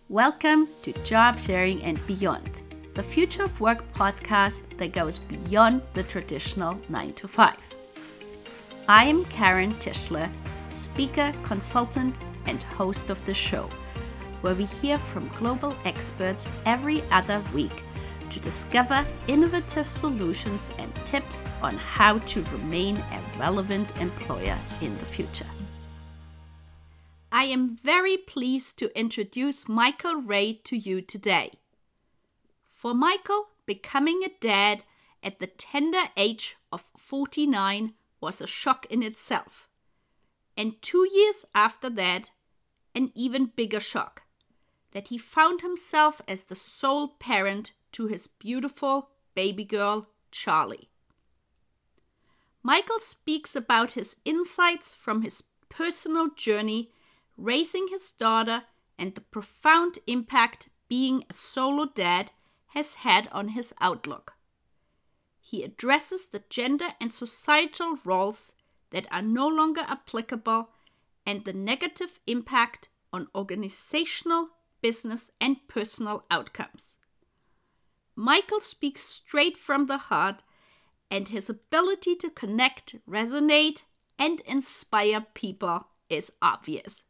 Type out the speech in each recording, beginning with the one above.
Welcome to Job Sharing and Beyond, the Future of Work podcast that goes beyond the traditional 9 to 5. I am Karen Tischler, speaker, consultant, and host of the show, where we hear from global experts every other week to discover innovative solutions and tips on how to remain a relevant employer in the future. I am very pleased to introduce Michael Ray to you today. For Michael, becoming a dad at the tender age of 49 was a shock in itself. And 2 years after that, an even bigger shock, that he found himself as the sole parent to his beautiful baby girl, Charlie. Michael speaks about his insights from his personal journey raising his daughter and the profound impact being a solo dad has had on his outlook. He addresses the gender and societal roles that are no longer applicable and the negative impact on organizational, business, and personal outcomes. Michael speaks straight from the heart, and his ability to connect, resonate, and inspire people is obvious.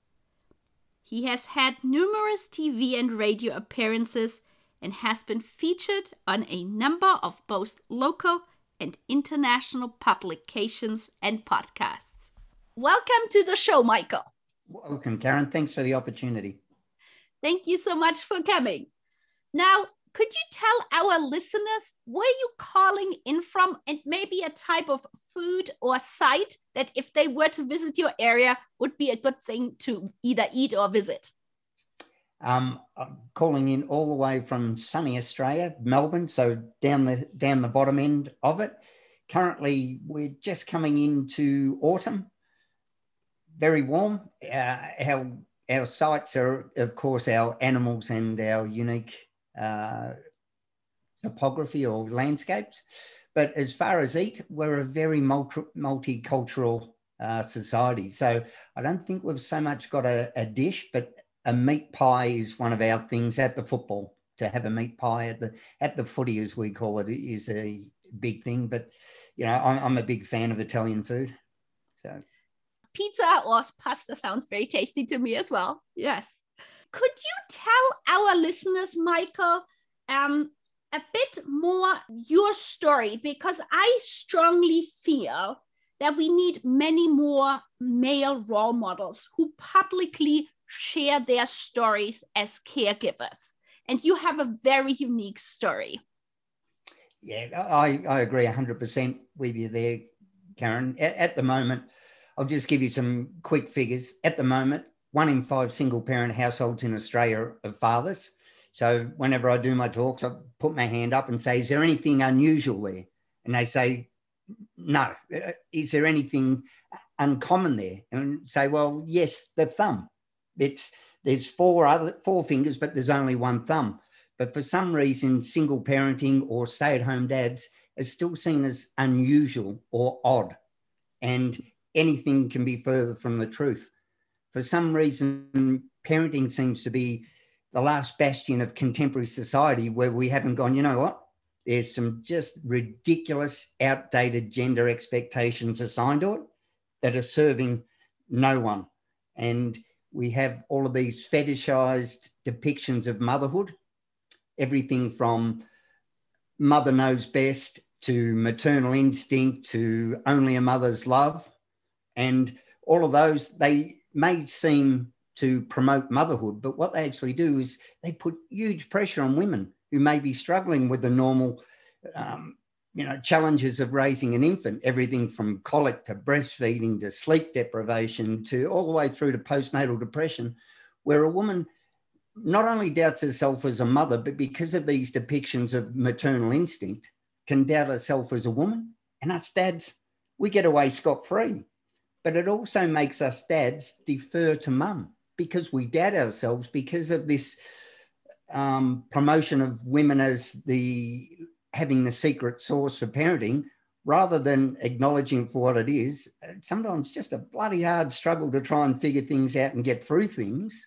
He has had numerous TV and radio appearances and has been featured on a number of both local and international publications and podcasts. Welcome to the show, Michael. Welcome, Karen. Thanks for the opportunity. Thank you so much for coming. Now, could you tell our listeners where you're calling in from and maybe a type of food or site that if they were to visit your area would be a good thing to either eat or visit? I'm calling in all the way from sunny Australia, Melbourne, so down the bottom end of it. Currently, we're just coming into autumn, very warm. Our sites are, of course, our animals and our unique topography or landscapes. But as far as eat, we're a very multicultural society. So I don't think we've so much got a dish, but a meat pie is one of our things at the football. To have a meat pie at the footy, as we call it, is a big thing. But, you know, I'm a big fan of Italian food. So pizza or pasta sounds very tasty to me as well. Yes. Could you tell our listeners, Michael, a bit more your story? Because I strongly feel that we need many more male role models who publicly share their stories as caregivers. And you have a very unique story. Yeah, I agree 100% with you there, Karen. At the moment, I'll just give you some quick figures. At the moment, 1 in 5 single-parent households in Australia are fathers. So whenever I do my talks, I put my hand up and say, is there anything unusual there? And they say, no. Is there anything uncommon there? And say, well, yes, the thumb. There's four fingers, but there's only one thumb. But for some reason, single parenting or stay-at-home dads is still seen as unusual or odd. And anything can be further from the truth. For some reason, parenting seems to be the last bastion of contemporary society where we haven't gone, you know what? There's some just ridiculous, outdated gender expectations assigned to it that are serving no one. And we have all of these fetishized depictions of motherhood, everything from mother knows best to maternal instinct to only a mother's love. And all of those, they may seem to promote motherhood, but what they actually do is they put huge pressure on women who may be struggling with the normal, challenges of raising an infant, everything from colic to breastfeeding to sleep deprivation to all the way through to postnatal depression, where a woman not only doubts herself as a mother, but because of these depictions of maternal instinct, can doubt herself as a woman. And us dads, we get away scot-free. But it also makes us dads defer to mum because we doubt ourselves because of this promotion of women as having the secret sauce for parenting, rather than acknowledging for what it is. Sometimes just a bloody hard struggle to try and figure things out and get through things.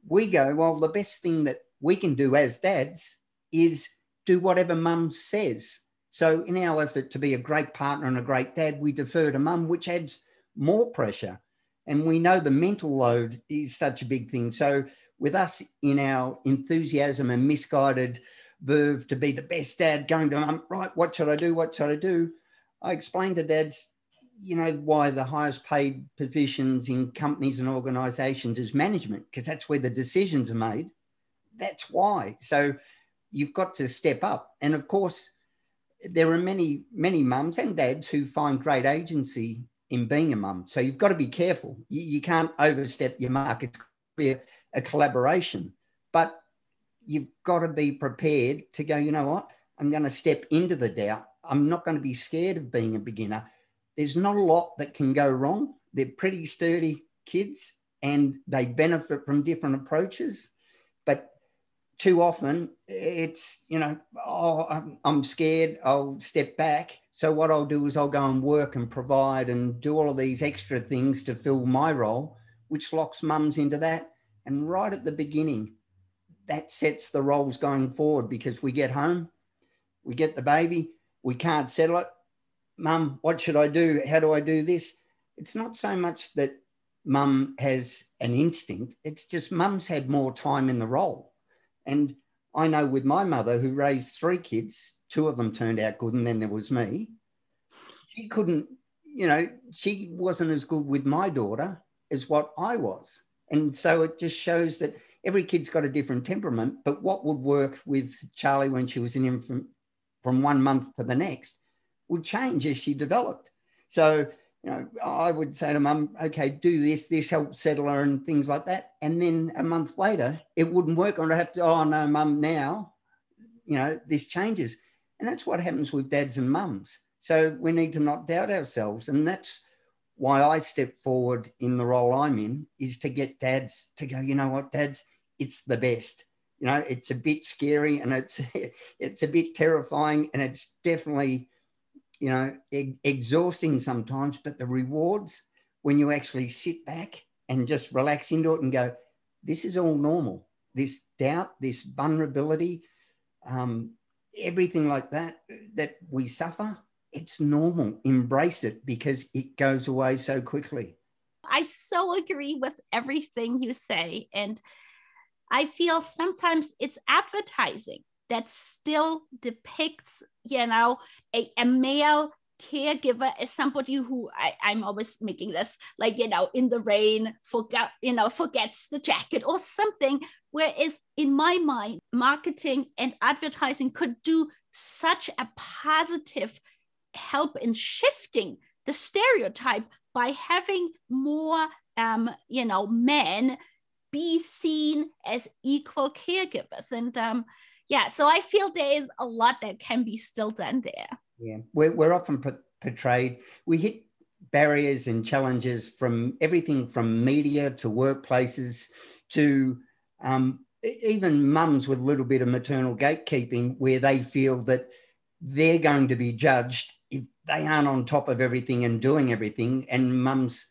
we go, well, the best thing that we can do as dads is do whatever mum says. So in our effort to be a great partner and a great dad, we defer to mum, which adds more pressure. And we know the mental load is such a big thing. So with us in our enthusiasm and misguided verve to be the best dad, going to mum, right, what should I do? What should I do? I explain to dads, you know, why the highest paid positions in companies and organisations is management, because that's where the decisions are made. That's why. So you've got to step up. And of course, there are many, many mums and dads who find great agency in being a mum. So you've got to be careful. You can't overstep your mark. It's got to be a collaboration. But you've got to be prepared to go, you know what? I'm going to step into the doubt. I'm not going to be scared of being a beginner. There's not a lot that can go wrong. They're pretty sturdy kids and they benefit from different approaches. But too often it's, you know, oh, I'm scared, I'll step back. So what I'll do is I'll go and work and provide and do all of these extra things to fill my role, which locks mums into that. And right at the beginning, that sets the roles going forward, because we get home, we get the baby, we can't settle it. Mum, what should I do? How do I do this? It's not so much that mum has an instinct. It's just mum's had more time in the role. And I know with my mother, who raised 3 kids, 2 of them turned out good, and then there was me. She couldn't, you know, she wasn't as good with my daughter as what I was. And so it just shows that every kid's got a different temperament, but what would work with Charlie when she was an infant from 1 month to the next would change as she developed. So, you know, I would say to mum, okay, do this, this helps settle her and things like that. And then a month later, it wouldn't work. I'd have to, oh no, mum, now, you know, this changes. And that's what happens with dads and mums. So we need to not doubt ourselves. And that's why I step forward in the role I'm in, is to get dads to go, you know what, dads, it's the best. You know, it's a bit scary and it's a bit terrifying, and it's definitely, you know, exhausting sometimes, but the rewards when you actually sit back and just relax into it and go, this is all normal. This doubt, this vulnerability, everything like that, that we suffer, it's normal. Embrace it, because it goes away so quickly. I so agree with everything you say. And I feel sometimes it's advertising that still depicts, you know, a male caregiver as somebody who I'm always making this, like, you know, in the rain, forgets the jacket or something. Whereas in my mind, marketing and advertising could do such a positive help in shifting the stereotype by having more, men be seen as equal caregivers. And yeah, so I feel there is a lot that can be still done there. Yeah, we're often portrayed, we hit barriers and challenges from everything from media to workplaces to even mums with a little bit of maternal gatekeeping, where they feel that they're going to be judged if they aren't on top of everything and doing everything. And mums,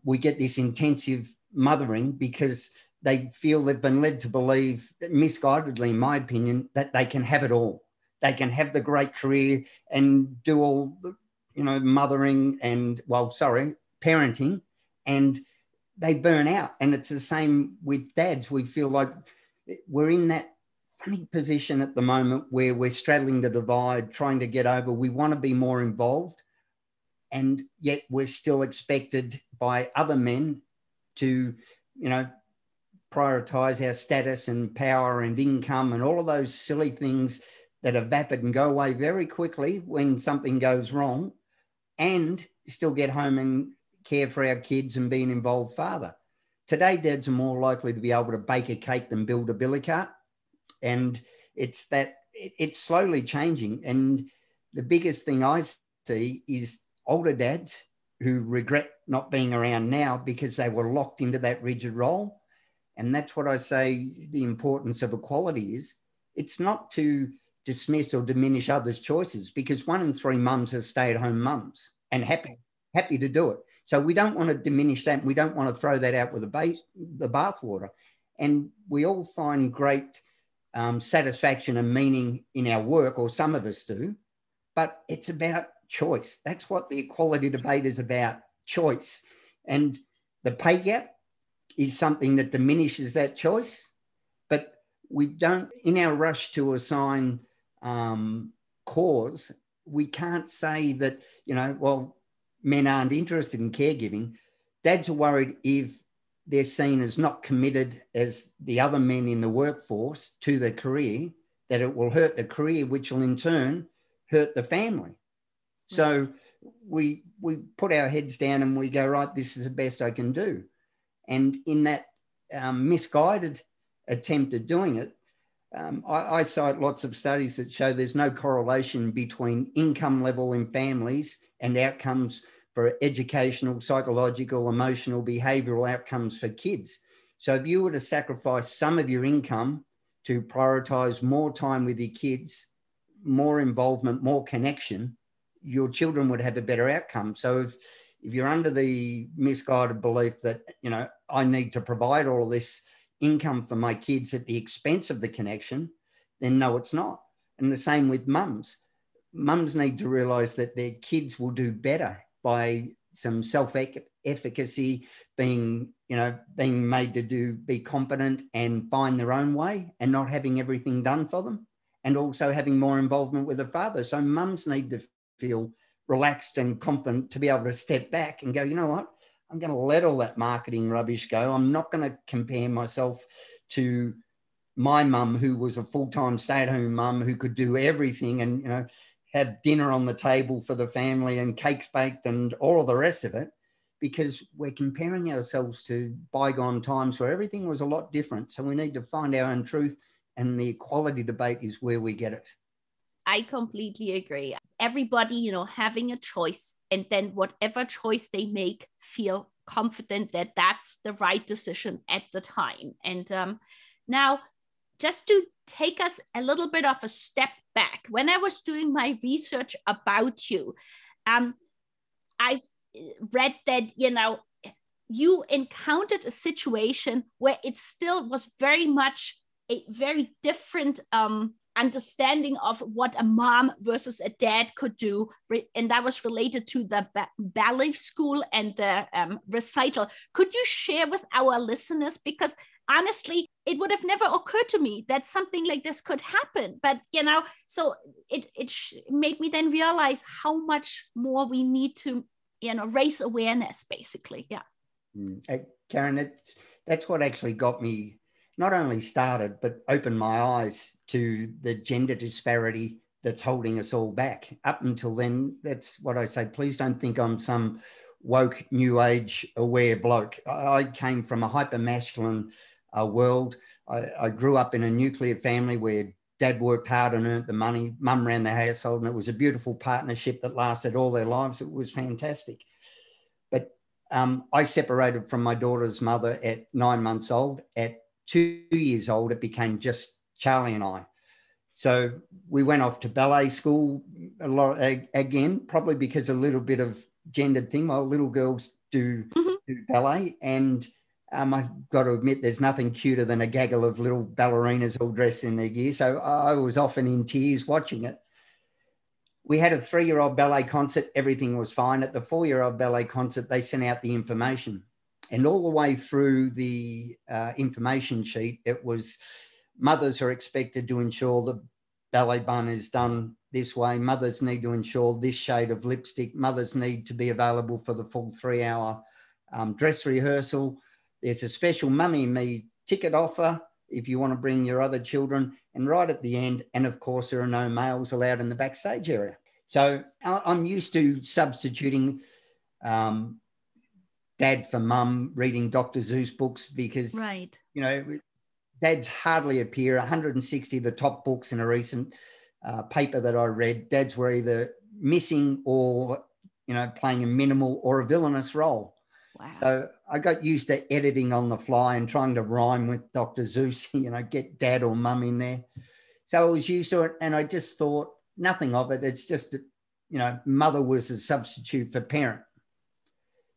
we get this intensive mothering because they feel they've been led to believe, misguidedly in my opinion, that they can have it all. They can have the great career and do all the, you know, mothering and, parenting, and they burn out. And it's the same with dads. We feel like we're in that funny position at the moment where we're straddling the divide, trying to get over. We want to be more involved, and yet we're still expected by other men to, you know, prioritize our status and power and income and all of those silly things that are vapid and go away very quickly when something goes wrong, and still get home and care for our kids and be an involved father. Today, dads are more likely to be able to bake a cake than build a billy cart. And it's slowly changing. And the biggest thing I see is older dads who regret not being around now because they were locked into that rigid role. And that's what I say the importance of equality is. It's not to dismiss or diminish others' choices, because 1 in 3 mums are stay-at-home mums and happy to do it. So we don't want to diminish that. We don't want to throw that out with the bathwater. And we all find great satisfaction and meaning in our work, or some of us do, but it's about choice. That's what the equality debate is about, choice. And the pay gap is something that diminishes that choice, but we don't, in our rush to assign cause, we can't say that, well, men aren't interested in caregiving. Dads are worried if they're seen as not committed as the other men in the workforce to their career, that it will hurt the career, which will in turn hurt the family. So we put our heads down and we go, right, this is the best I can do. And in that misguided attempt at doing it, I cite lots of studies that show there's no correlation between income level in families and outcomes for educational, psychological, emotional, behavioural outcomes for kids. So if you were to sacrifice some of your income to prioritise more time with your kids, more involvement, more connection, your children would have a better outcome. So if you're under the misguided belief that, I need to provide all of this income for my kids at the expense of the connection, then no, it's not. And the same with mums. Mums need to realise that their kids will do better by some self-efficacy, being made to be competent and find their own way and not having everything done for them, and also having more involvement with the father. So mums need to feel relaxed and confident to be able to step back and go, you know what, I'm going to let all that marketing rubbish go. I'm not going to compare myself to my mum, who was a full-time stay-at-home mum who could do everything and, have dinner on the table for the family and cakes baked and all of the rest of it, because we're comparing ourselves to bygone times where everything was a lot different. So we need to find our own truth, and the equality debate is where we get it. I completely agree. Everybody, having a choice, and then whatever choice they make, feel confident that that's the right decision at the time. And now, just to take us a little bit of a step back, when I was doing my research about you, I've read that, you encountered a situation where it still was very much a very different understanding of what a mom versus a dad could do. And that was related to the ballet school and the recital. Could you share with our listeners? Because honestly, it would have never occurred to me that something like this could happen. But, so it made me then realize how much more we need to, raise awareness, basically. Yeah. Karen, that's what actually got me not only started, but opened my eyes to the gender disparity that's holding us all back. Up until then, that's what I say. Please don't think I'm some woke, new age aware bloke. I came from a hyper-masculine world. I grew up in a nuclear family where dad worked hard and earned the money. Mum ran the household, and it was a beautiful partnership that lasted all their lives. It was fantastic. But I separated from my daughter's mother at 9 months old. At 2 years old, it became just Charlie and I. So we went off to ballet school a lot, again, probably because a little bit of gendered thing. My little girls do ballet, and I've got to admit there's nothing cuter than a gaggle of little ballerinas all dressed in their gear. So I was often in tears watching it. We had a 3-year-old ballet concert. Everything was fine. At the 4-year-old ballet concert, they sent out the information. And all the way through the information sheet, it was mothers are expected to ensure the ballet bun is done this way. Mothers need to ensure this shade of lipstick. Mothers need to be available for the full 3-hour dress rehearsal. There's a special Mummy and Me ticket offer if you want to bring your other children. And right at the end, and of course, there are no males allowed in the backstage area. So I'm used to substituting dad for mum, reading Dr. Seuss books because, dads hardly appear. 160 of the top books in a recent paper that I read, dads were either missing or, playing a minimal or a villainous role. Wow. So I got used to editing on the fly and trying to rhyme with Dr. Seuss, get dad or mum in there. So I was used to it, and I just thought nothing of it. It's just, mother was a substitute for parent.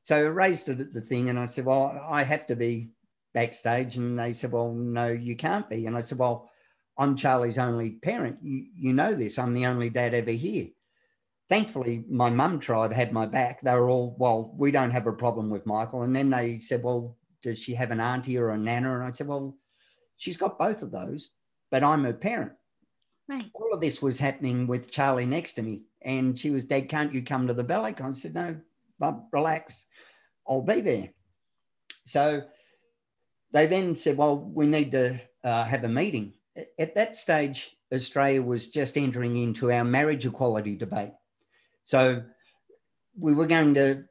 So I raised it at the thing, and I said, well, I have to be backstage and they said, well, no, you can't be. And I said, well, I'm Charlie's only parent. You know this. I'm the only dad ever here. Thankfully, my mum tribe had my back. They were all, well, we don't have a problem with Michael. And then they said, well, does she have an auntie or a nana? And I said, well, she's got both of those, but I'm her parent. Right. All of this was happening with Charlie next to me. And she was, Dad, can't you come to the ballet? I said, no, Bub, relax. I'll be there. So they then said, well, we need to have a meeting. At that stage, Australia was just entering into our marriage equality debate. So we were going to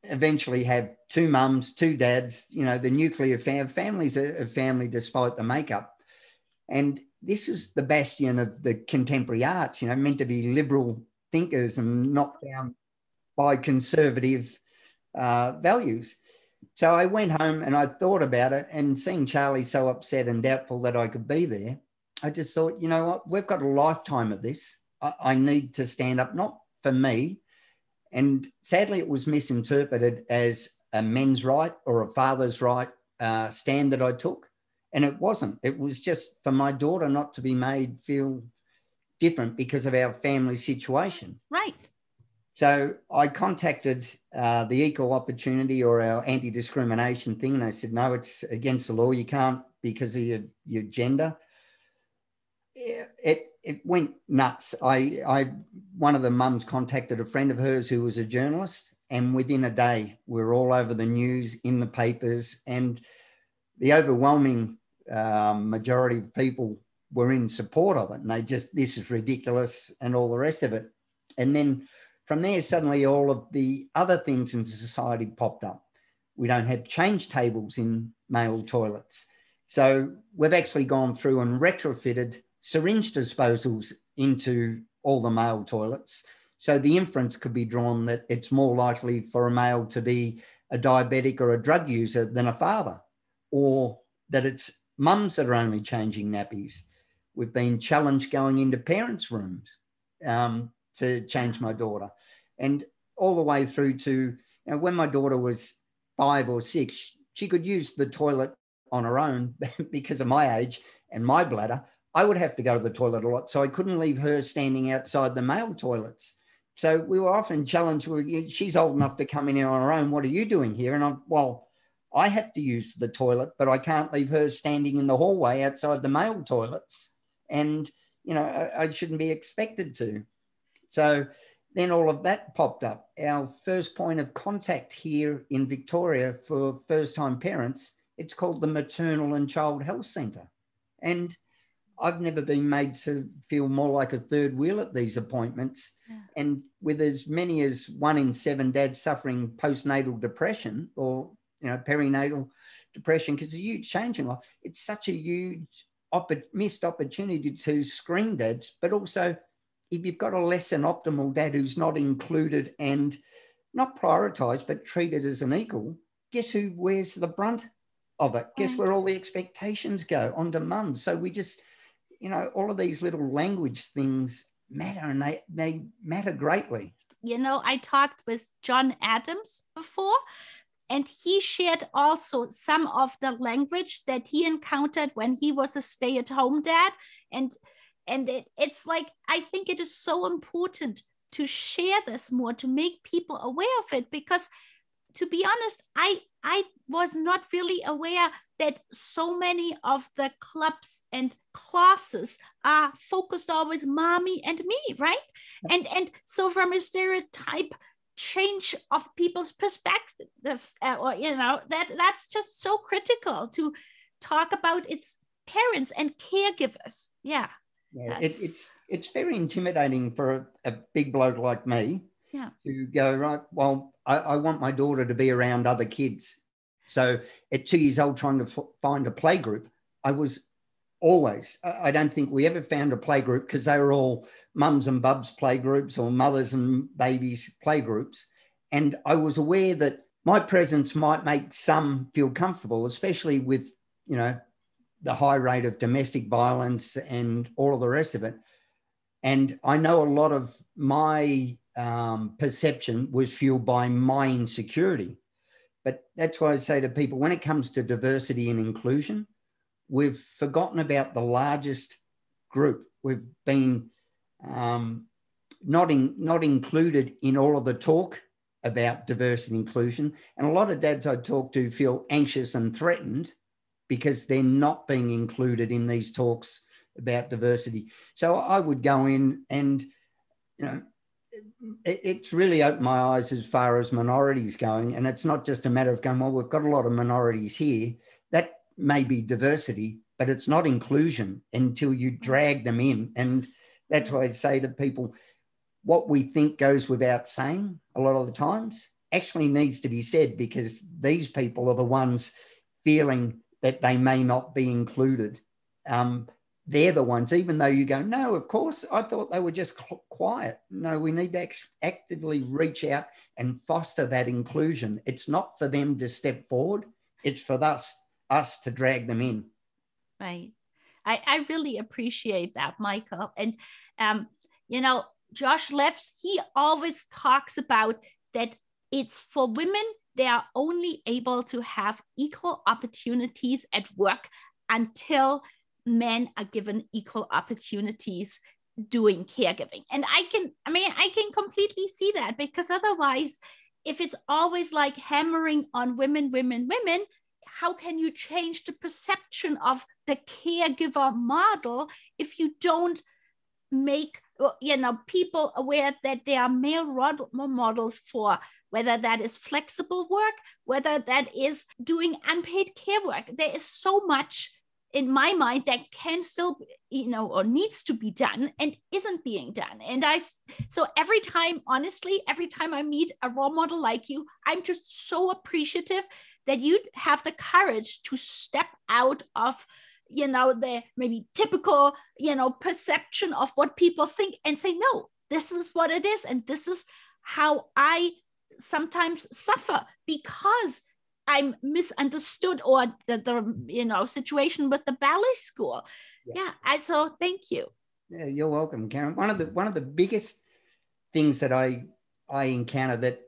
eventually have two mums, two dads, you know, the nuclear family's a family despite the makeup. And this is the bastion of the contemporary arts, you know, meant to be liberal thinkers and knocked down by conservative values. So I went home and I thought about it, and seeing Charlie so upset and doubtful that I could be there, I just thought, you know what, we've got a lifetime of this. I need to stand up, not for me. And sadly, it was misinterpreted as a men's right or a father's right stand that I took. And it wasn't. It was just for my daughter not to be made feel different because of our family situation. Right. So I contacted the equal opportunity or our anti-discrimination thing, and they said, no, it's against the law. You can't because of your gender. It went nuts. One of the mums contacted a friend of hers who was a journalist, and within a day, we're all over the news, in the papers, and the overwhelming majority of people were in support of it. And they just, this is ridiculous and all the rest of it. And then from there, suddenly all of the other things in society popped up. We don't have change tables in male toilets. So we've actually gone through and retrofitted syringe disposals into all the male toilets. So the inference could be drawn that it's more likely for a male to be a diabetic or a drug user than a father, or that it's mums that are only changing nappies. We've been challenged going into parents' rooms to change my daughter. And all the way through to, you know, when my daughter was 5 or 6, she could use the toilet on her own because of my age and my bladder. I would have to go to the toilet a lot, so I couldn't leave her standing outside the male toilets. So we were often challenged with, she's old enough to come in here on her own. What are you doing here? And I have to use the toilet, but I can't leave her standing in the hallway outside the male toilets. And, you know, I shouldn't be expected to. So then all of that popped up. Our first point of contact here in Victoria for first-time parents, it's called the Maternal and Child Health Centre. And I've never been made to feel more like a third wheel at these appointments. Yeah. And with as many as 1 in 7 dads suffering postnatal depression or, you know, perinatal depression, because it's a huge change in life. It's such a huge missed opportunity to screen dads, but also if you've got a less than optimal dad who's not included and not prioritised, but treated as an equal, guess who wears the brunt of it? Guess where all the expectations go? Onto mums. So we just, you know, all of these little language things matter, and they matter greatly. You know, I talked with John Adams before, and he shared also some of the language that he encountered when he was a stay-at-home dad. And it's like, I think it is so important to share this more, to make people aware of it, because to be honest, I was not really aware that so many of the clubs and classes are focused always mommy and me, right? And so from a stereotype change of people's perspectives, or, you know, that's just so critical to talk about its parents and caregivers. Yeah. Yeah, it's very intimidating for a big bloke like me, yeah, to go, right, well, I want my daughter to be around other kids. So at 2 years old, trying to find a play group, I was always, I don't think we ever found a play group because they were all mums and bubs play groups or mothers and babies play groups. And I was aware that my presence might make some feel comfortable, especially with, you know, the high rate of domestic violence and all of the rest of it. And I know a lot of my perception was fueled by my insecurity. But that's why I say to people, when it comes to diversity and inclusion, we've forgotten about the largest group. We've been not included in all of the talk about diversity and inclusion. And a lot of dads I talk to feel anxious and threatened because they're not being included in these talks about diversity. So I would go in and, it's really opened my eyes as far as minorities going. And it's not just a matter of going, well, we've got a lot of minorities here. That may be diversity, but it's not inclusion until you drag them in. And that's why I say to people, what we think goes without saying a lot of the times actually needs to be said, because these people are the ones feeling that they may not be included. They're the ones, even though you go, no, of course, I thought they were just quiet. No, we need to actively reach out and foster that inclusion. It's not for them to step forward. It's for us to drag them in. Right. I really appreciate that, Michael. And, Josh Leffs, he always talks about that it's for women, they are only able to have equal opportunities at work until men are given equal opportunities doing caregiving. And I can completely see that, because otherwise, if it's always like hammering on women, how can you change the perception of the caregiver model if you don't make people aware that there are male role models for whether that is flexible work, whether that is doing unpaid care work? There is so much in my mind that can still, or needs to be done and isn't being done. And so every time I meet a role model like you, I'm just so appreciative that you have the courage to step out of, the maybe typical, perception of what people think and say, no, this is what it is. And this is how I sometimes suffer because I'm misunderstood, or the situation with the ballet school. So thank you. Yeah, you're welcome, Karen. One of the biggest things that I encounter that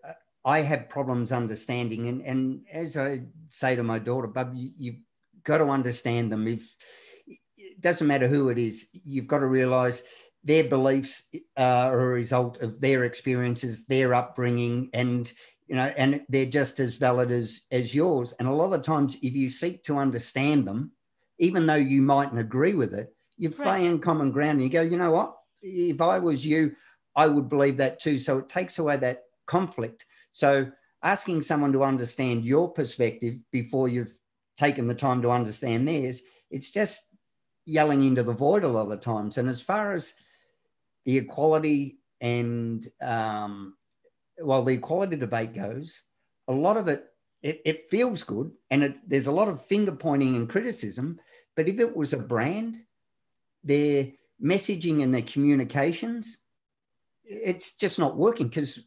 I have problems understanding, and as I say to my daughter, Bub, you've got to understand them. If it doesn't matter who it is, you've got to realize their beliefs are a result of their experiences, their upbringing, and they're just as valid as yours. And a lot of times, if you seek to understand them, even though you mightn't agree with it, you find common ground and you go, you know what? If I was you, I would believe that too. So it takes away that conflict. So asking someone to understand your perspective before you've taken the time to understand theirs, it's just yelling into the void a lot of the times. And as far as the equality and the equality debate goes, a lot of it feels good, and there's a lot of finger pointing and criticism. But if it was a brand, their messaging and their communications, it's just not working because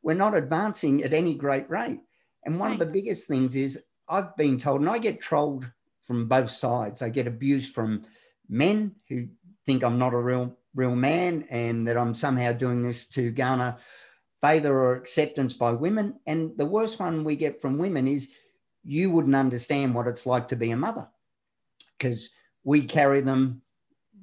we're not advancing at any great rate. And one of the biggest things is I've been told, and I get trolled from both sides. I get abused from men who think I'm not a real man and that I'm somehow doing this to garner favour or acceptance by women. And the worst one we get from women is, you wouldn't understand what it's like to be a mother, because we carry them,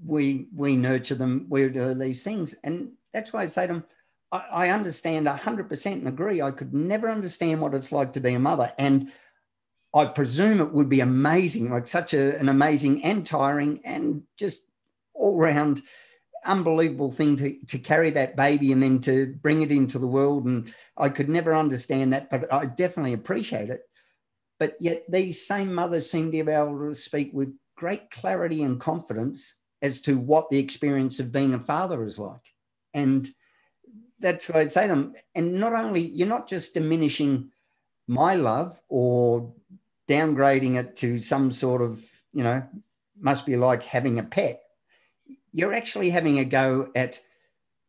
we nurture them, we do these things. And that's why I say to them, I understand 100% and agree. I could never understand what it's like to be a mother. And I presume it would be amazing, like such an amazing and tiring and just all round unbelievable thing to carry that baby and then to bring it into the world. And I could never understand that, but I definitely appreciate it. But yet these same mothers seem to be able to speak with great clarity and confidence as to what the experience of being a father is like. And that's what I'd say to them. And not only, you're not just diminishing my love or downgrading it to some sort of, must be like having a pet. You're actually having a go at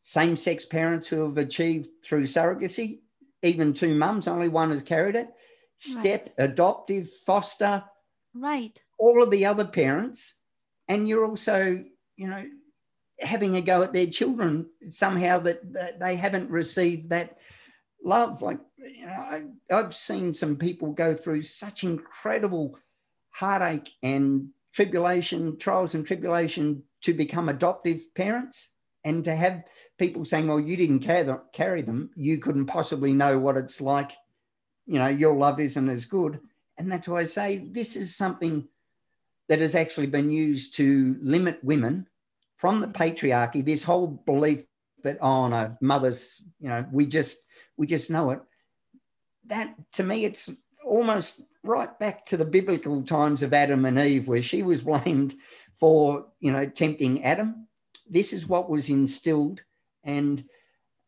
same-sex parents who have achieved through surrogacy, even two mums, only one has carried it, step, adoptive, foster, all of the other parents. And you're also, having a go at their children somehow that they haven't received that love. Like I've seen some people go through such incredible heartache and tribulation, trials and tribulation to become adoptive parents, and to have people saying, well, you didn't carry them. You couldn't possibly know what it's like. Your love isn't as good. And that's why I say this is something that has actually been used to limit women from the patriarchy, this whole belief that, oh no, mothers, we just know it. That, to me, it's almost right back to the biblical times of Adam and Eve, where she was blamed for, tempting Adam. This is what was instilled. And,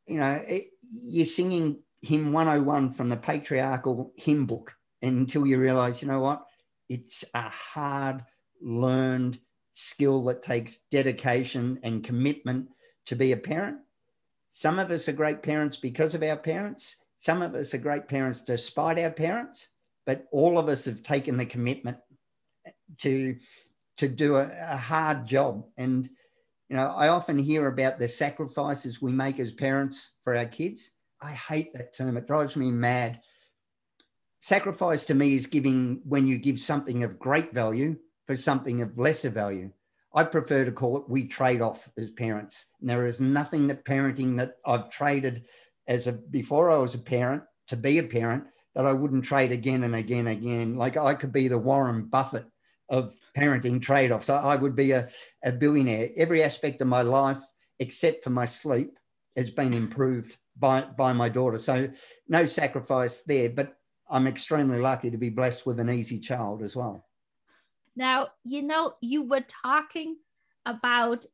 you're singing hymn 101 from the patriarchal hymn book until you realize, what? It's a hard learned skill that takes dedication and commitment to be a parent. Some of us are great parents because of our parents. Some of us are great parents despite our parents, but all of us have taken the commitment to do a hard job. And, I often hear about the sacrifices we make as parents for our kids. I hate that term. It drives me mad. Sacrifice to me is giving when you give something of great value for something of lesser value. I prefer to call it we trade off as parents. And there is nothing that parenting that I've traded before I was a parent to be a parent that I wouldn't trade again and again and again. Like I could be the Warren Buffett of parenting trade-offs. I would be a billionaire. Every aspect of my life, except for my sleep, has been improved by my daughter. So no sacrifice there, but I'm extremely lucky to be blessed with an easy child as well. Now, you were talking about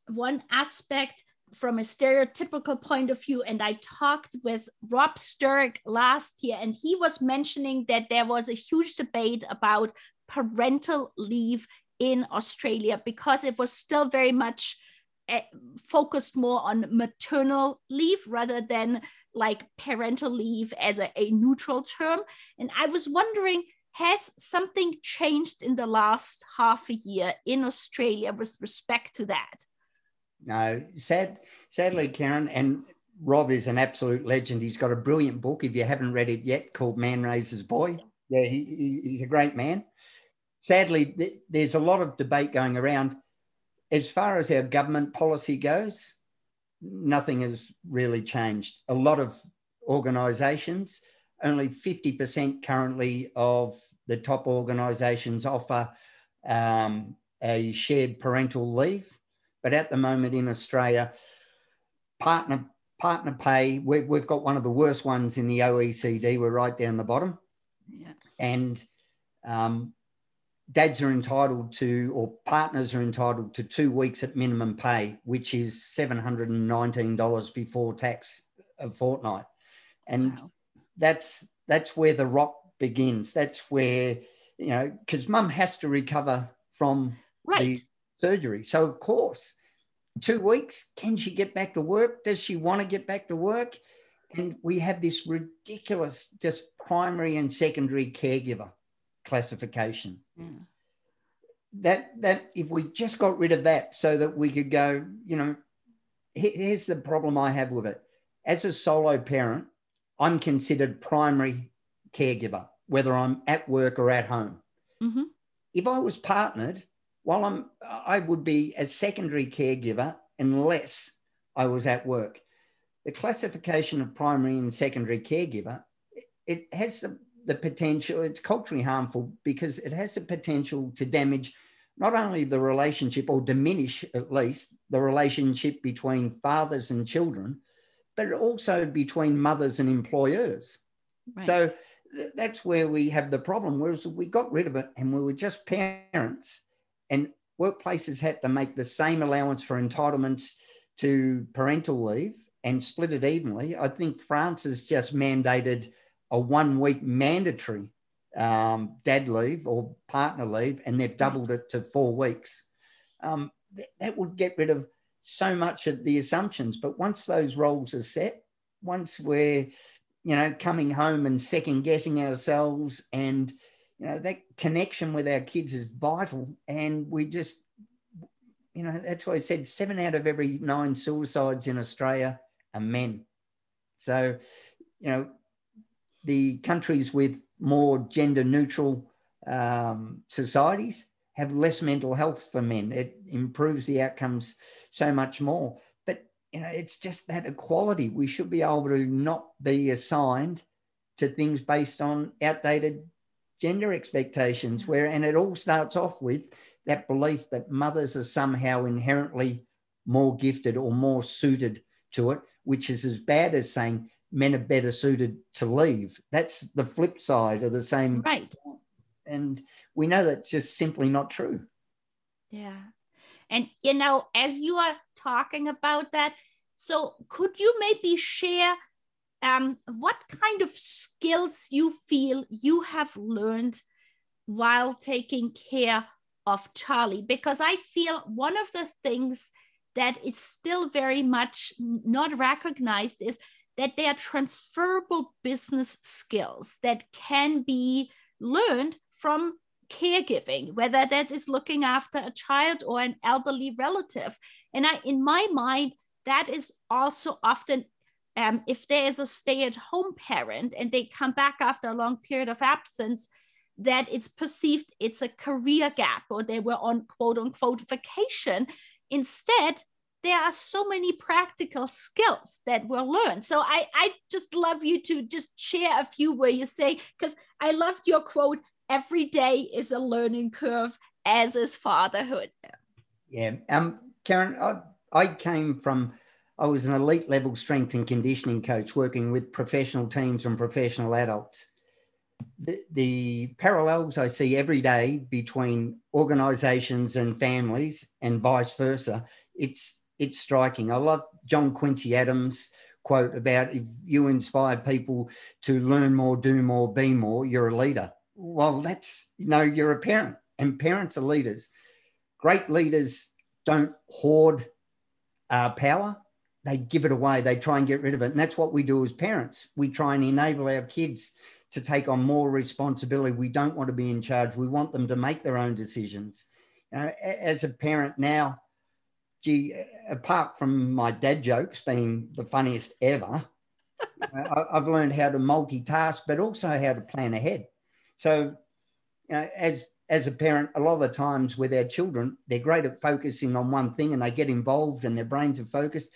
one aspect from a stereotypical point of view, and I talked with Rob Sturrock last year, and he was mentioning that there was a huge debate about parental leave in Australia because it was still very much focused more on maternal leave rather than like parental leave as a neutral term. And I was wondering, has something changed in the last half a year in Australia with respect to that? No, sadly, Karen, and Rob is an absolute legend. He's got a brilliant book, if you haven't read it yet, called Man Raises Boy. Yeah, he's a great man. Sadly, there's a lot of debate going around. As far as our government policy goes, nothing has really changed. A lot of organisations, only 50% currently of the top organisations offer a shared parental leave. But at the moment in Australia, partner pay, we've got one of the worst ones in the OECD. We're right down the bottom. Yeah. And dads are entitled to, or partners are entitled to 2 weeks at minimum pay, which is $719 before tax a fortnight. And wow. That's where the rock begins. That's where, because mum has to recover from the surgery. So of course, 2 weeks, can she get back to work? Does she want to get back to work? And we have this ridiculous just primary and secondary caregiver classification. Mm. That if we just got rid of that so that we could go, here's the problem I have with it. As a solo parent, I'm considered primary caregiver, whether I'm at work or at home. Mm-hmm. If I was partnered, I would be a secondary caregiver unless I was at work. The classification of primary and secondary caregiver, it has the potential, it's culturally harmful because it has the potential to damage not only the relationship, or diminish at least the relationship between fathers and children, but also between mothers and employers. Right. So that's where we have the problem, whereas we got rid of it and we were just parents, and workplaces had to make the same allowance for entitlements to parental leave and split it evenly. I think France has just mandated a 1 week mandatory dad leave or partner leave, and they've doubled it to 4 weeks. That would get rid of so much of the assumptions. But once those roles are set, once we're, coming home and second guessing ourselves, and, that connection with our kids is vital. And we just, that's why I said 7 out of every 9 suicides in Australia are men. So, the countries with more gender neutral societies have less mental health for men. It improves the outcomes so much more. But, it's just that equality. We should be able to not be assigned to things based on outdated gender expectations, and it all starts off with that belief that mothers are somehow inherently more gifted or more suited to it, which is as bad as saying men are better suited to leave. That's the flip side of the same. Right. And we know that's just simply not true. Yeah. And, as you are talking about that, so could you maybe share what kind of skills you feel you have learned while taking care of Charlie? Because I feel one of the things that is still very much not recognized is that there are transferable business skills that can be learned from caregiving, whether that is looking after a child or an elderly relative. And in my mind, that is also often if there is a stay-at-home parent and they come back after a long period of absence, that it's perceived it's a career gap or they were on quote unquote vacation. Instead, there are so many practical skills that were learned. So I just love you to just share a few where you say, because I loved your quote, every day is a learning curve, as is fatherhood. Yeah. Karen, I was an elite level strength and conditioning coach working with professional teams and professional adults. The parallels I see every day between organisations and families and vice versa, it's striking. I love John Quincy Adams' quote about if you inspire people to learn more, do more, be more, you're a leader. Well, that's, you're a parent, and parents are leaders. Great leaders don't hoard power. They give it away. They try and get rid of it. And that's what we do as parents. We try and enable our kids to take on more responsibility. We don't want to be in charge. We want them to make their own decisions. As a parent now, apart from my dad jokes being the funniest ever, I've learned how to multitask, but also how to plan ahead. So, as a parent, a lot of the times with our children, they're great at focusing on one thing and they get involved and their brains are focused.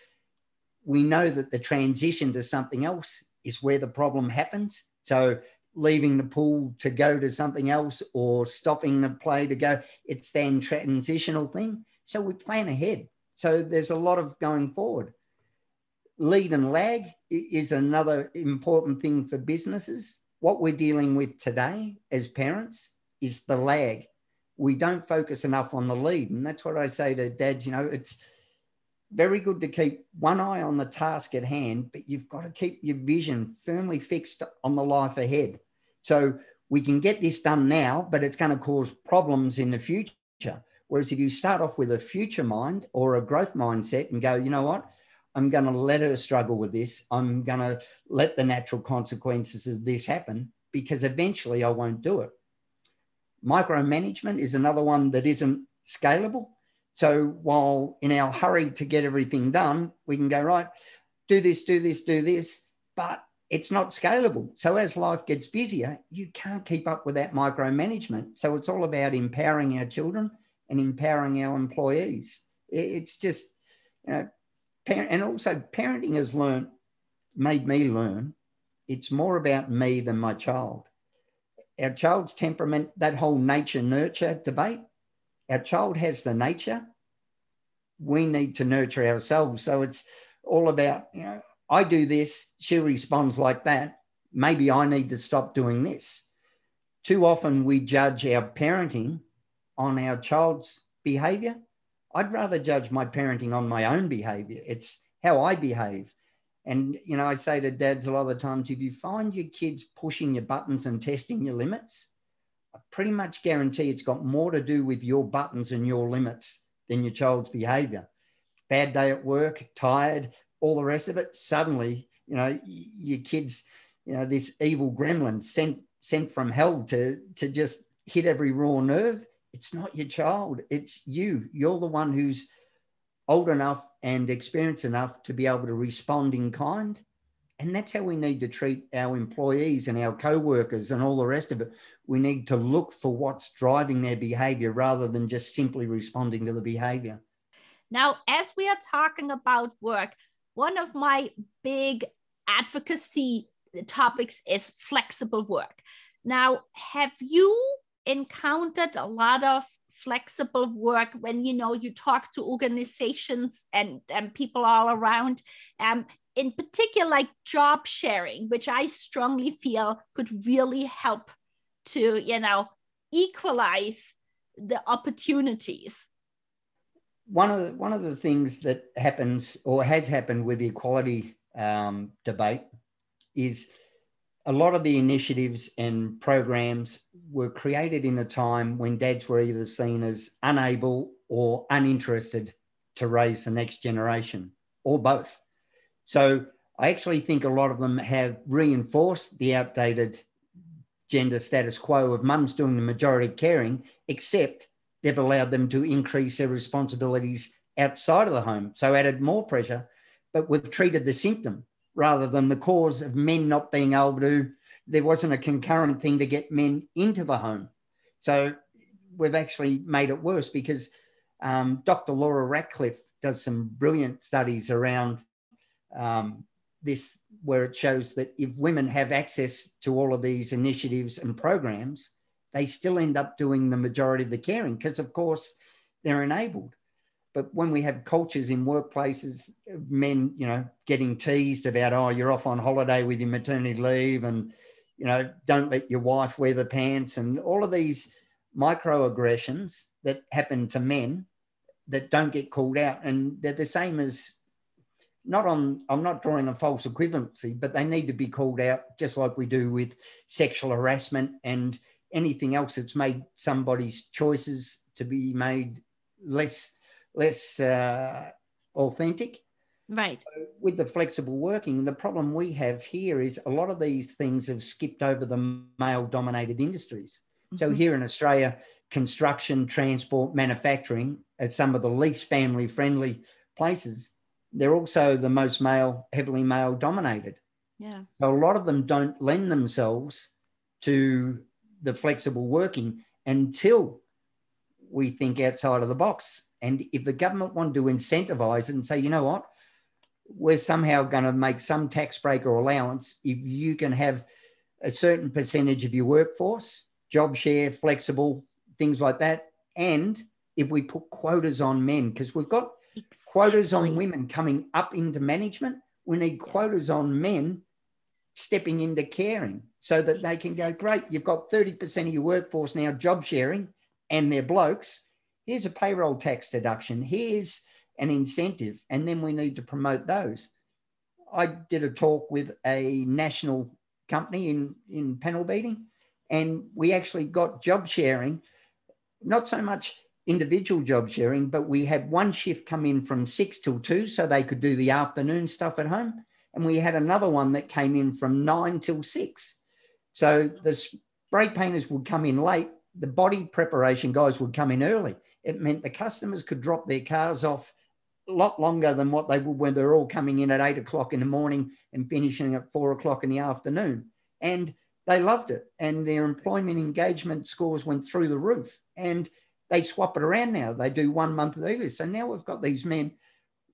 We know that the transition to something else is where the problem happens. So leaving the pool to go to something else or stopping the play to go, it's then transitional thing. So we plan ahead. So there's a lot of going forward. Lead and lag is another important thing for businesses. What we're dealing with today as parents is the lag. We don't focus enough on the lead. And that's what I say to dads, it's very good to keep one eye on the task at hand, but you've got to keep your vision firmly fixed on the life ahead. So we can get this done now, but it's going to cause problems in the future. Whereas if you start off with a future mind or a growth mindset and go, you know what, I'm going to let her struggle with this. I'm going to let the natural consequences of this happen because eventually I won't do it. Micromanagement is another one that isn't scalable. So while in our hurry to get everything done, we can go, right, do this, but it's not scalable. So as life gets busier, you can't keep up with that micromanagement. So it's all about empowering our children and empowering our employees. It's just, and also parenting has made me learn, it's more about me than my child. Our child's temperament, that whole nature-nurture debate, our child has the nature. We need to nurture ourselves. So it's all about, I do this, she responds like that. Maybe I need to stop doing this. Too often we judge our parenting on our child's behavior. I'd rather judge my parenting on my own behavior. It's how I behave. And, I say to dads a lot of the times, if you find your kids pushing your buttons and testing your limits, I pretty much guarantee it's got more to do with your buttons and your limits than your child's behavior. Bad day at work, tired, all the rest of it. Suddenly, your kids, this evil gremlin sent from hell to just hit every raw nerve. It's not your child. It's you. You're the one who's old enough and experienced enough to be able to respond in kind And that's how we need to treat our employees and our co-workers and all the rest of it. We need to look for what's driving their behavior rather than just simply responding to the behavior. Now, as we are talking about work, one of my big advocacy topics is flexible work. Now, have you encountered a lot of flexible work when you talk to organizations and people all around, in particular like job sharing, which I strongly feel could really help to equalize the opportunities? One of the things that happens or has happened with the equality debate is a lot of the initiatives and programs were created in a time when dads were either seen as unable or uninterested to raise the next generation, or both. So I actually think a lot of them have reinforced the outdated gender status quo of mums doing the majority of caring, except they've allowed them to increase their responsibilities outside of the home. So added more pressure, but we've treated the symptom rather than the cause of men not being able to. There wasn't a concurrent thing to get men into the home. So we've actually made it worse because Dr. Laura Ratcliffe does some brilliant studies around this, where it shows that if women have access to all of these initiatives and programs, they still end up doing the majority of the caring because, of course, they're enabled. But when we have cultures in workplaces, men, getting teased about, oh, you're off on holiday with your maternity leave and, don't let your wife wear the pants, and all of these microaggressions that happen to men that don't get called out. And they're the same as, I'm not drawing a false equivalency, but they need to be called out just like we do with sexual harassment and anything else that's made somebody's choices to be made less authentic. Right. So with the flexible working, the problem we have here is a lot of these things have skipped over the male-dominated industries. Mm-hmm. So here in Australia, construction, transport, manufacturing are some of the least family-friendly places. They're also the most heavily male-dominated. Yeah. So a lot of them don't lend themselves to the flexible working until we think outside of the box. And if the government wanted to incentivize it and say, you know what, we're somehow going to make some tax break or allowance if you can have a certain percentage of your workforce, job share, flexible, things like that. And if we put quotas on men, because we've got quotas on women coming up into management, we need quotas on men stepping into caring so that they can go, great, you've got 30% of your workforce now job sharing and they're blokes. Here's a payroll tax deduction. Here's an incentive. And then we need to promote those. I did a talk with a national company in panel beating, and we actually got job sharing, not so much individual job sharing, but we had one shift come in from 6 till 2 so they could do the afternoon stuff at home. And we had another one that came in from 9 till 6. So the spray painters would come in late. The body preparation guys would come in early. It meant the customers could drop their cars off a lot longer than what they would when they're all coming in at 8 o'clock in the morning and finishing at 4 o'clock in the afternoon. And they loved it. And their employment engagement scores went through the roof. And they swap it around now. They do 1 month of this. So now we've got these men,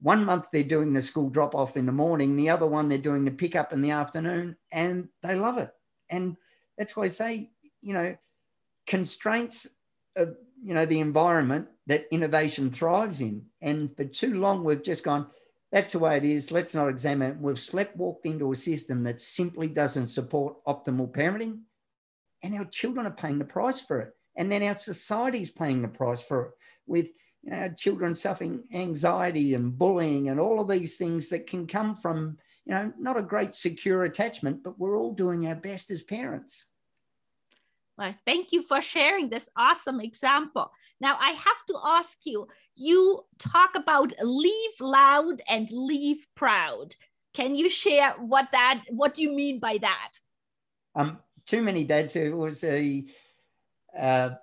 1 month they're doing the school drop off in the morning, the other one they're doing the pickup in the afternoon, and they love it. And that's why I say, constraints of, the environment that innovation thrives in. And for too long, we've just gone, that's the way it is. Let's not examine it. We've walked into a system that simply doesn't support optimal parenting. And our children are paying the price for it. And then our society's paying the price for it with children suffering anxiety and bullying and all of these things that can come from, not a great secure attachment, but we're all doing our best as parents. Well, thank you for sharing this awesome example. Now, I have to ask you, you talk about leave loud and leave proud. Can you share what do you mean by that? Too many dads, it was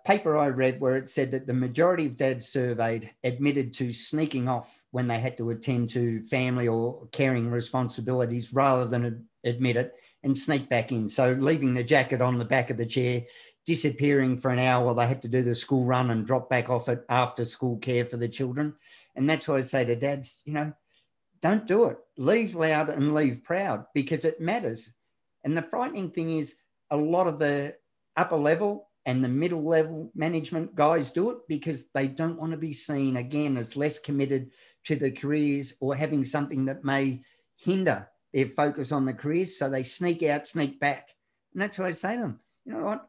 paper I read where it said that the majority of dads surveyed admitted to sneaking off when they had to attend to family or caring responsibilities rather than admit it and sneak back in. So leaving the jacket on the back of the chair, disappearing for an hour while they had to do the school run and drop back off at after school care for the children. And that's why I say to dads, don't do it. Leave loud and leave proud, because it matters. And the frightening thing is a lot of the upper level and the middle level management guys do it because they don't want to be seen, again, as less committed to the careers or having something that may hinder their focus on the careers. So they sneak out, sneak back. And that's why I say to them, you know what?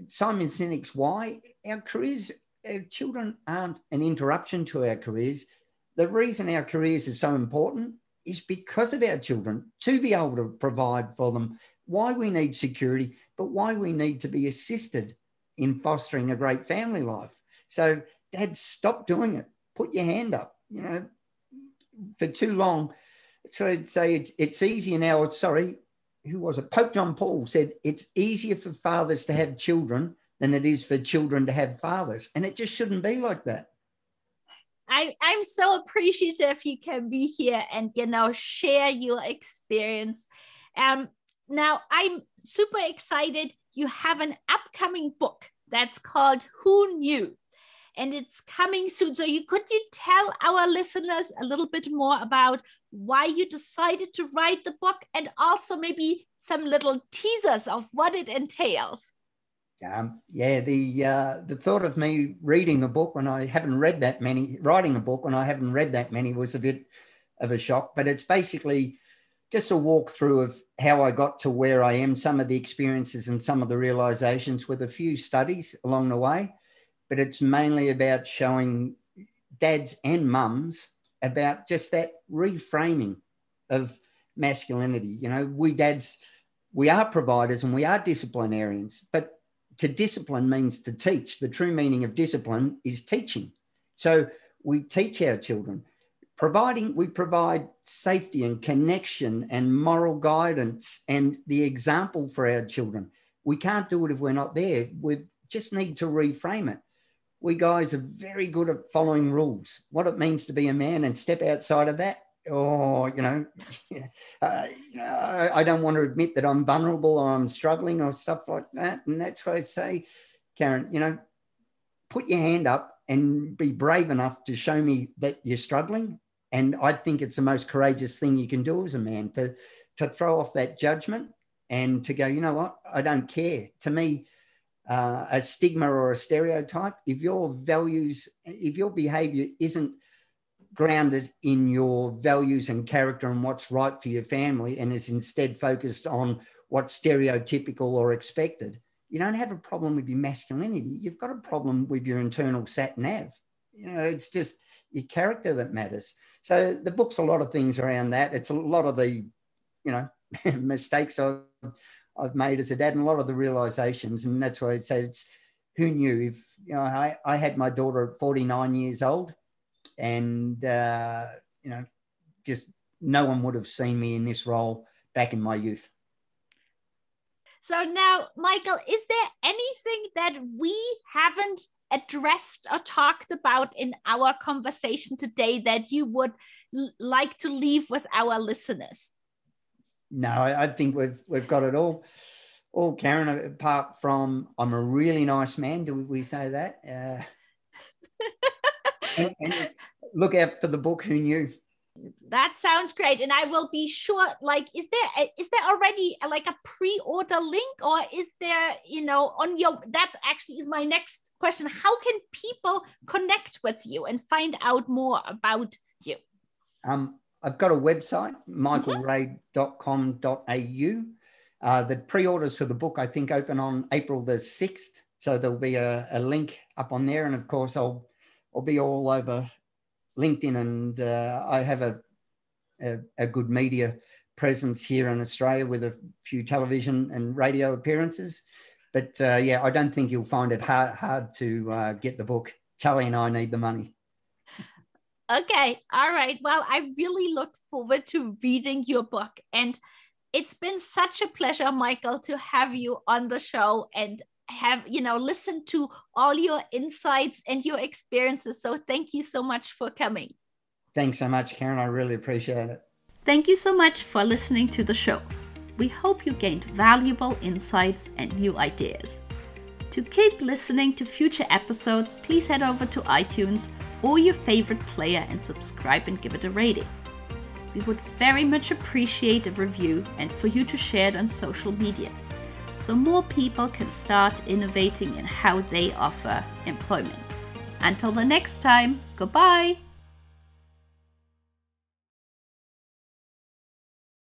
Simon Sinek's why our careers, our children aren't an interruption to our careers. The reason our careers are so important is because of our children, to be able to provide for them, why we need security, but why we need to be assisted in fostering a great family life. So dads, stop doing it. Put your hand up. For too long, so I'd say it's easier now. Sorry, who was it? Pope John Paul said it's easier for fathers to have children than it is for children to have fathers. And it just shouldn't be like that. I'm so appreciative you can be here and, share your experience. Now, I'm super excited. You have an upcoming book that's called Who Knew? And it's coming soon. So could you tell our listeners a little bit more about why you decided to write the book, and also maybe some little teasers of what it entails? The thought of me reading a book when I haven't read that many, writing a book when I haven't read that many was a bit of a shock, but it's basically just a walkthrough of how I got to where I am, some of the experiences and some of the realizations with a few studies along the way. But it's mainly about showing dads and mums about just that reframing of masculinity. We dads, we are providers and we are disciplinarians, but to discipline means to teach. The true meaning of discipline is teaching. So we teach our children. We provide safety and connection and moral guidance and the example for our children. We can't do it if we're not there. We just need to reframe it. We guys are very good at following rules, what it means to be a man, and step outside of that. I don't want to admit that I'm vulnerable or I'm struggling or stuff like that. And that's why I say, Karen, put your hand up and be brave enough to show me that you're struggling. And I think it's the most courageous thing you can do as a man, to throw off that judgment and to go, you know what, I don't care. To me, a stigma or a stereotype, if your behavior isn't grounded in your values and character and what's right for your family, and is instead focused on what's stereotypical or expected, you don't have a problem with your masculinity. You've got a problem with your internal sat nav. It's just your character that matters. So the book's a lot of things around that. It's a lot of the, mistakes I've made as a dad and a lot of the realizations. And that's why I'd say it's who knew. If I had my daughter at 49 years old, and just no one would have seen me in this role back in my youth. So now, Michael, is there anything that we haven't addressed or talked about in our conversation today that you would like to leave with our listeners? No, I think we've got it all, Karen, apart from I'm a really nice man. Do we say that? And look out for the book, Who Knew? That sounds great. And I will be sure, is there already a pre-order link, or is there, on your, that actually is my next question. How can people connect with you and find out more about you? I've got a website, michaelray.com.au. The pre-orders for the book, I think, open on April the 6th. So there'll be a link up on there. And of course, I'll be all over LinkedIn, and I have a good media presence here in Australia with a few television and radio appearances. But I don't think you'll find it hard to get the book. Charlie and I need the money. Okay. All right. Well, I really look forward to reading your book. And it's been such a pleasure, Michael, to have you on the show. And have, listened to all your insights and your experiences. So thank you so much for coming. Thanks so much, Karen. I really appreciate it. Thank you so much for listening to the show. We hope you gained valuable insights and new ideas. To keep listening to future episodes, please head over to iTunes or your favorite player and subscribe and give it a rating. We would very much appreciate a review and for you to share it on social media, so more people can start innovating in how they offer employment. Until the next time, goodbye!